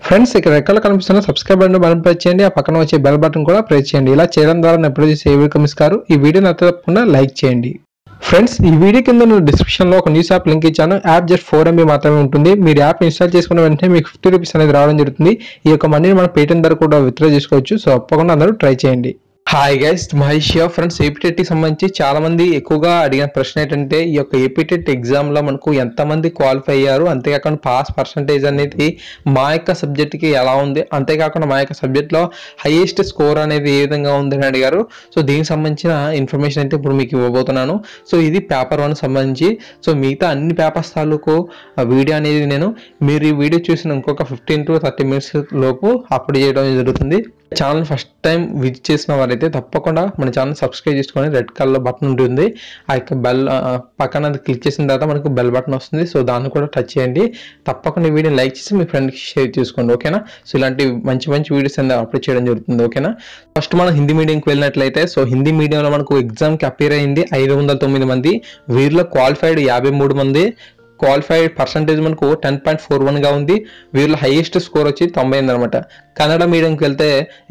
Friends ఇక్కడ రెక్కలు కనిపిస్తున్న సబ్స్క్రైబ్ బటన్ ప్రెస్ చేయండి, ఆ పక్కన వచ్చే బెల్ బటన్ కూడా ప్రెస్ చేయండి. ఇలా చేయడం ద్వారా నేను ఎప్పుడు చేసే వీడియో కమిస్తారు. ఈ వీడియో నచ్చితే తప్పకుండా లైక్ చేయండి. ఫ్రెండ్స్ ఈ వీడియో కింద నేను డిస్క్రిప్షన్ లో ఒక న్యూస్ యాప్ లింక్ ఇచ్చాను. యాప్ జస్ట్ 4 MB మాత్రమే ఉంటుంది. మీరు యాప్ ఇన్స్టాల్ చేసుకున్న వెంటనే మీకు 50 రూపీస్ అనేది రావడం జరుగుతుంది. ఈ యొక్క మనీని మనం పేటిఎం ద్వారా కూడా విత్డ్రా చేసుకోవచ్చు. సో తప్పకుండా అందరూ ట్రై చేయండి. Hi guys, Mahesh friends. APTET సంబంధించి చాలా మంది ఎక్కువగా అడిగిన ప్రశ్న ఏంటంటే ఈ యొక్క ఏపీటెట్ ఎగ్జామ్ లో మనకు ఎంతమంది క్వాలిఫై అయ్యారు, అంతేకాకుండా పాస్ పర్సంటేజ్ అనేది మా యొక్క సబ్జెక్ట్ కి ఎలా ఉంది, అంతేకాకుండా మా యొక్క సబ్జెక్ట్ లో హైయెస్ట్ స్కోర్ అనేది ఏ విధంగా ఉంది అని అడిగారు. సో దీనికి సంబంధించిన ఇన్ఫర్మేషన్ అయితే ఇప్పుడు మీకు ఇవ్వబోతున్నాను. సో ఇది పేపర్ 1 సంబంధించి. సో మిగతా అన్ని పేపర్స్ తాలూకు వీడియో అనేది మీరు ఈ వీడియో చూసిన ఇంకొక 15 to 30 minutes లోపు అప్లోడ్ చేయడం జరుగుతుంది. ఛానల్ ఫస్ట్ టైం విజిట్ చేసిన వారైతే తప్పకుండా మన ఛానల్ సబ్స్క్రైబ్ చేసుకొని రెడ్ కలర్ బటన్ ఉంటుంది. ఆ యొక్క బెల్ పక్కన క్లిక్ చేసిన తర్వాత మనకు బెల్ బటన్ వస్తుంది. సో దాన్ని కూడా టచ్ చేయండి. తప్పకుండా ఈ వీడియోని లైక్ చేసి మీ ఫ్రెండ్కి షేర్ చేసుకోండి, ఓకేనా. సో ఇలాంటి మంచి మంచి వీడియోస్ అనేది అప్లోడ్ చేయడం జరుగుతుంది, ఓకేనా. ఫస్ట్ మనం హిందీ మీడియంకి వెళ్ళినట్లయితే, సో హిందీ మీడియంలో మనకు ఎగ్జామ్కి అపీర్ అయింది 509 మంది. వీరిలో క్వాలిఫైడ్ 53 మంది. క్వాలిఫైడ్ పర్సంటేజ్ మనకు 10.41గా ఉంది. వీళ్ళ హైయెస్ట్ స్కోర్ వచ్చి 98 అనమాట. కన్నడ మీడియంకి వెళ్తే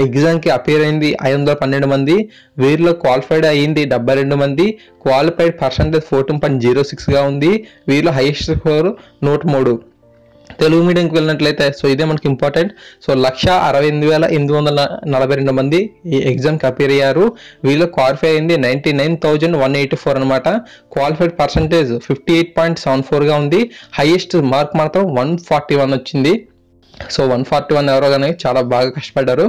ఎగ్జామ్కి అపీర్ అయింది 512 మంది. వీరిలో క్వాలిఫైడ్ అయ్యింది 72 మంది. క్వాలిఫైడ్ పర్సంటేజ్ 14.06గా ఉంది. వీళ్ళ హైయెస్ట్ స్కోర్ 103. తెలుగు మీడియంకి వెళ్ళినట్లయితే, సో ఇదే మనకి ఇంపార్టెంట్. సో 1,68,842 మంది ఈ ఎగ్జామ్కి అపీర్ అయ్యారు. వీళ్ళు క్వాలిఫై అయింది 99,184 అనమాట. క్వాలిఫైడ్ పర్సంటేజ్ 58.74గా ఉంది. హైయెస్ట్ మార్క్ మాత్రం 141 వచ్చింది. సో 141 ఎవరో కానీ చాలా బాగా కష్టపడ్డారు.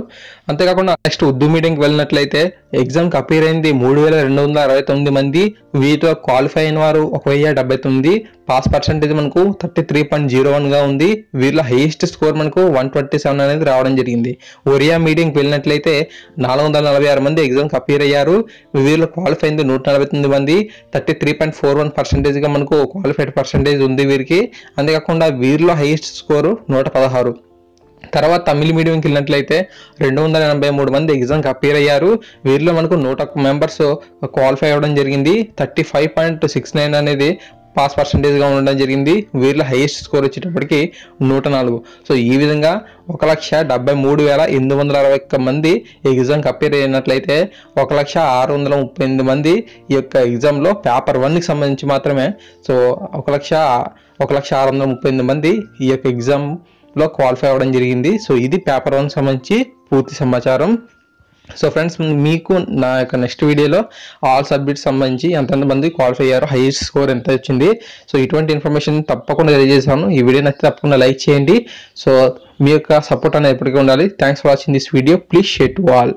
అంతేకాకుండా నెక్స్ట్ ఉర్దూ మీడియంకి వెళ్ళినట్లయితే ఎగ్జామ్కి అపీర్ అయింది 3,269 మంది. వీటిలో క్వాలిఫై అయిన వారు 1,079. పాస్ పర్సంటేజ్ మనకు 33.01గా ఉంది. వీళ్ళ హైయెస్ట్ స్కోర్ మనకు 127 అనేది రావడం జరిగింది. ఒరియా మీడియంకి వెళ్ళినట్లయితే 446 మంది ఎగ్జామ్కి అపీర్ అయ్యారు. వీళ్ళు క్వాలిఫై అయింది 149 మంది. 33.41%గా మనకు క్వాలిఫైడ్ పర్సంటేజ్ ఉంది వీరికి. అంతేకాకుండా వీరిలో హైయెస్ట్ స్కోరు 116. తర్వాత తమిళ మీడియంకి వెళ్ళినట్లయితే 283 మంది ఎగ్జామ్కి అపీర్ అయ్యారు. వీరిలో మనకు 101 మెంబర్స్ క్వాలిఫై అవ్వడం జరిగింది. 35.69 అనేది పాస్ పర్సంటేజ్గా ఉండడం జరిగింది. వీరిలో హైయెస్ట్ స్కోర్ వచ్చేటప్పటికి 104. సో ఈ విధంగా 1,73,861 మంది ఎగ్జామ్కి అపీర్ అయినట్లయితే 1,638 మంది ఈ యొక్క ఎగ్జామ్లో పేపర్ 1కి సంబంధించి మాత్రమే. సో 1,638 మంది ఈ యొక్క ఎగ్జామ్లో క్వాలిఫై అవ్వడం జరిగింది. సో ఇది పేపర్ 1 సంబంధించి పూర్తి సమాచారం. సో ఫ్రెండ్స్, మీకు నా యొక్క నెక్స్ట్ వీడియోలో ఆల్ సబ్జెక్ట్స్ సంబంధించి ఎంతమంది క్వాలిఫై అయ్యారో, హైయెస్ట్ స్కోర్ ఎంత వచ్చింది, సో ఇటువంటి ఇన్ఫర్మేషన్ తప్పకుండా తెలియజేశాను. ఈ వీడియో నచ్చితే తప్పకుండా లైక్ చేయండి. సో మీ యొక్క సపోర్ట్ అనేది ఎప్పటికీ ఉండాలి. Thanks for watching this video. Please share to all.